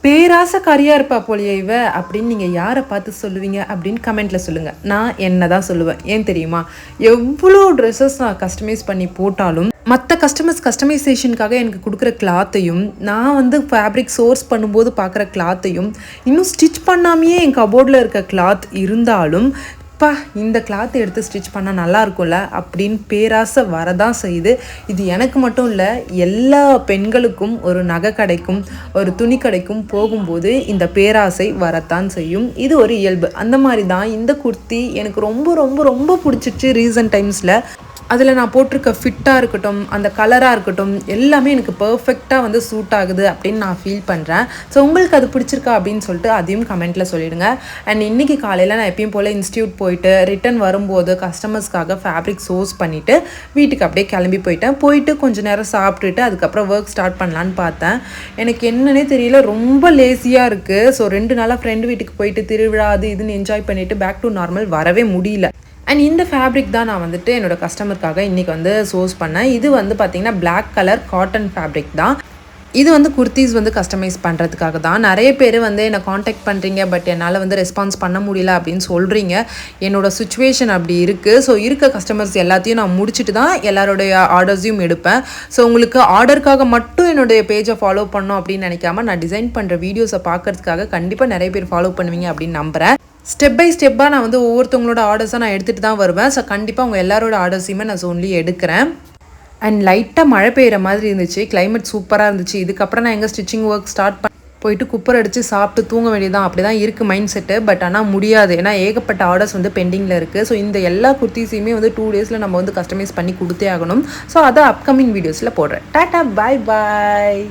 பேராசக்காரியாக இருப்பா போலியே இவ அப்படின்னு நீங்கள் யாரை பார்த்து சொல்லுவீங்க அப்படின்னு கமெண்ட்டில் சொல்லுங்கள். நான் என்ன தான் சொல்லுவேன். ஏன் தெரியுமா, எவ்வளோ ட்ரெஸ்ஸஸ் நான் கஸ்டமைஸ் பண்ணி போட்டாலும் மற்ற கஸ்டமைசேஷனுக்காக எனக்கு கொடுக்குற கிளாத்தையும் நான் வந்து ஃபேப்ரிக் சோர்ஸ் பண்ணும்போது பார்க்குற கிளாத்தையும் இன்னும் ஸ்டிச் பண்ணாமையே என் கபோர்டில் இருக்க கிளாத் இருந்தாலும் இந்த கிளாத்தை எடுத்து ஸ்டிச் பண்ணால் நல்லா இருக்கும்ல அப்படின்னு பேராசை வரதான் செய்யுது. இது எனக்கு மட்டும் இல்லை, எல்லா பெண்களுக்கும் ஒரு நகை கடைக்கும் ஒரு துணி கடைக்கும் போகும்போது இந்த பேராசை வரத்தான் செய்யும். இது ஒரு இயல்பு. அந்த மாதிரி தான் இந்த குர்த்தி எனக்கு ரொம்ப ரொம்ப ரொம்ப பிடிச்சிச்சு ரீசன்ட் டைம்ஸில். அதில் நான் போட்டிருக்க ஃபிட்டாக இருக்கட்டும், அந்த கலராக இருக்கட்டும், எல்லாமே எனக்கு பர்ஃபெக்டாக வந்து சூட் ஆகுது அப்படின்னு நான் ஃபீல் பண்ணுறேன். ஸோ உங்களுக்கு அது பிடிச்சிருக்கா அப்படின்னு சொல்லிட்டு அதையும் கமெண்ட்டில் சொல்லிவிடுங்க. அண்ட் இன்றைக்கி காலையில் நான் எப்பயும் போல் இன்ஸ்டியூட் போயிட்டு ரிட்டன் வரும்போது கஸ்டமர்ஸ்க்காக ஃபேப்ரிக் சோர்ஸ் பண்ணிவிட்டு வீட்டுக்கு அப்படியே கிளம்பி போயிட்டு கொஞ்சம் நேரம் சாப்பிட்டுட்டு அதுக்கப்புறம் ஒர்க் ஸ்டார்ட் பண்ணலான்னு பார்த்தேன். எனக்கு என்னன்னே தெரியல, ரொம்ப லேசியாக இருக்குது. ஸோ 2 நாளாக ஃப்ரெண்டு வீட்டுக்கு போயிட்டு திருவிழா அது இதுன்னு என்ஜாய் பண்ணிவிட்டு பேக் டு நார்மல் வரவே முடியல. அண்ட் இந்த ஃபேப்ரிக் தான் நான் வந்துட்டு என்னோடய கஸ்டமருக்காக இன்றைக்கி வந்து சோர்ஸ் பண்ணேன். இது வந்து பார்த்திங்கன்னா பிளாக் கலர் காட்டன் ஃபேப்ரிக் தான். இது வந்து குர்த்திஸ் வந்து கஸ்டமைஸ் பண்ணுறதுக்காக தான். நிறைய பேர் வந்து என்னை காண்டாக்ட் பண்ணுறீங்க, பட் என்னால் வந்து ரெஸ்பான்ஸ் பண்ண முடியல அப்படின்னு சொல்கிறீங்க. என்னோடய சுச்சுவேஷன் அப்படி இருக்குது. ஸோ இருக்க கஸ்டமர்ஸ் எல்லாத்தையும் நான் முடிச்சுட்டு தான் எல்லாரோடைய ஆர்டர்ஸையும் எடுப்பேன். ஸோ உங்களுக்கு ஆர்டருக்காக மட்டும் என்னுடைய பேஜை ஃபாலோ பண்ணோம் அப்படின்னு நினைக்காம நான் டிசைன் பண்ணுற வீடியோஸை பார்க்குறதுக்காக கண்டிப்பாக நிறைய பேர் ஃபாலோ பண்ணுவீங்க அப்படின்னு நம்புகிறேன். ஸ்டெப் பை ஸ்டெப்பாக நான் வந்து ஒவ்வொருத்தவங்களோட ஆர்டர்ஸாக நான் எடுத்துகிட்டு தான் வருவேன். ஸோ கண்டிப்பாக உங்கள் எல்லாரோட ஆர்டர்ஸையுமே நான் ஒன்லி எடுக்கிறேன். அண்ட் லைட்டாக மழை பெய்கிற மாதிரி இருந்துச்சு, கிளைமேட் சூப்பராக இருந்துச்சு. இதுக்கப்புறம் நான் எங்கள் ஸ்டிச்சிங் ஒர்க் ஸ்டார்ட் போயிட்டு குப்பர் அடித்து சாப்பிட்டு தூங்க வேண்டியதான். அப்படி தான் இருக்குது மைண்ட் செட்டு. பட் ஆனால் முடியாது, ஏன்னா ஏகப்பட்ட ஆர்டர்ஸ் வந்து பெண்டிங்கில் இருக்குது. ஸோ இந்த எல்லா குர்த்திஸையுமே வந்து 2 டேஸில் நம்ம வந்து கஸ்டமைஸ் பண்ணி கொடுத்தே ஆகணும். ஸோ அதை அப்கமிங் வீடியோஸில் போடுறேன். டாட்டா, பாய் பாய்.